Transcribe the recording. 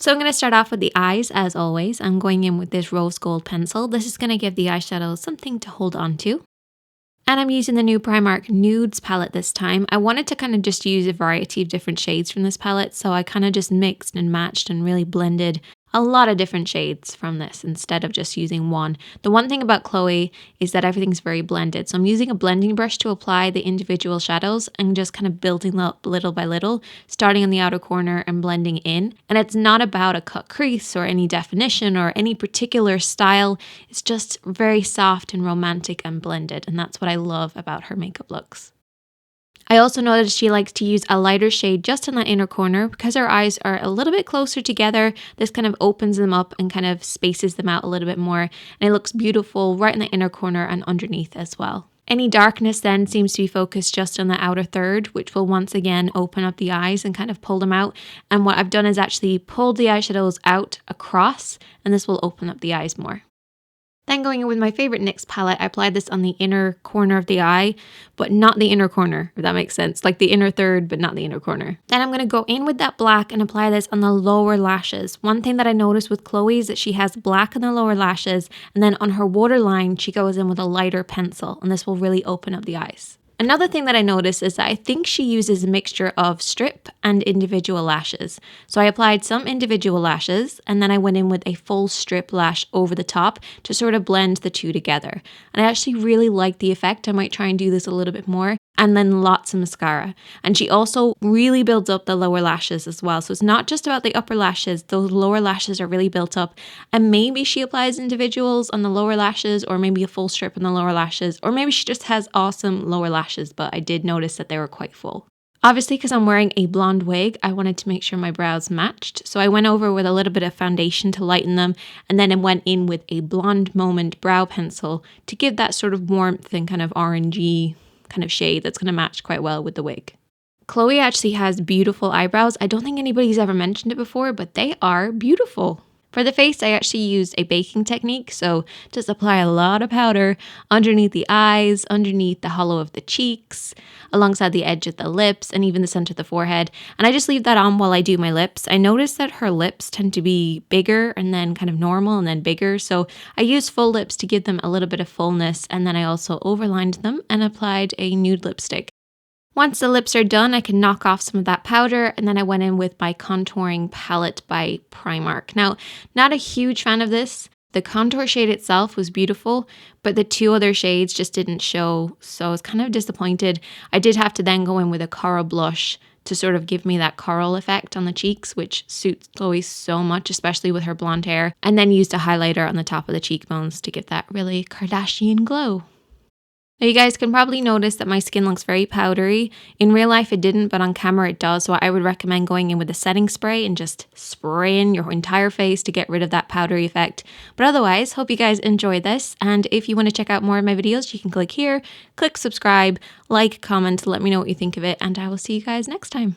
So I'm going to start off with the eyes as always. I'm going in with this rose gold pencil. This is going to give the eyeshadow something to hold on to. And I'm using the new Primark Nudes palette this time. I wanted to kind of just use a variety of different shades from this palette, so I kind of just mixed and matched and really blended a lot of different shades from this instead of just using one. The one thing about Khloe is that everything's very blended. So I'm using a blending brush to apply the individual shadows and just kind of building up little by little, starting on the outer corner and blending in. And it's not about a cut crease or any definition or any particular style. It's just very soft and romantic and blended. And that's what I love about her makeup looks. I also noticed she likes to use a lighter shade just in that inner corner because her eyes are a little bit closer together. This kind of opens them up and kind of spaces them out a little bit more, and it looks beautiful right in the inner corner and underneath as well. Any darkness then seems to be focused just on the outer third, which will once again open up the eyes and kind of pull them out. And what I've done is actually pulled the eyeshadows out across, and this will open up the eyes more. Then going in with my favorite NYX palette, I applied this on the inner corner of the eye, but not the inner corner, if that makes sense. Like the inner third, but not the inner corner. Then I'm going to go in with that black and apply this on the lower lashes. One thing that I noticed with Khloe is that she has black on the lower lashes, and then on her waterline, she goes in with a lighter pencil, and this will really open up the eyes. Another thing that I noticed is that I think she uses a mixture of strip and individual lashes. So I applied some individual lashes and then I went in with a full strip lash over the top to sort of blend the two together. And I actually really like the effect. I might try and do this a little bit more. And then lots of mascara. And she also really builds up the lower lashes as well. So it's not just about the upper lashes. Those lower lashes are really built up. And maybe she applies individuals on the lower lashes, or maybe a full strip on the lower lashes, or maybe she just has awesome lower lashes, but I did notice that they were quite full. Obviously, because I'm wearing a blonde wig, I wanted to make sure my brows matched. So I went over with a little bit of foundation to lighten them, and then I went in with a Blonde Moment brow pencil to give that sort of warmth and kind of orangey kind of shade that's going to match quite well with the wig. Khloe actually has beautiful eyebrows. I don't think anybody's ever mentioned it before, but they are beautiful. For the face, I actually used a baking technique, so just apply a lot of powder underneath the eyes, underneath the hollow of the cheeks, alongside the edge of the lips, and even the center of the forehead. And I just leave that on while I do my lips. I noticed that her lips tend to be bigger and then kind of normal and then bigger, so I used full lips to give them a little bit of fullness, and then I also overlined them and applied a nude lipstick. Once the lips are done, I can knock off some of that powder, and then I went in with my contouring palette by Primark. Now, not a huge fan of this. The contour shade itself was beautiful, but the two other shades just didn't show, so I was kind of disappointed. I did have to then go in with a coral blush to sort of give me that coral effect on the cheeks, which suits Khloe so much, especially with her blonde hair, and then used a highlighter on the top of the cheekbones to give that really Kardashian glow. Now you guys can probably notice that my skin looks very powdery. In real life it didn't, but on camera it does, so I would recommend going in with a setting spray and just spraying your entire face to get rid of that powdery effect. But otherwise, hope you guys enjoyed this, and if you want to check out more of my videos, you can click here, click subscribe, like, comment, let me know what you think of it, and I will see you guys next time.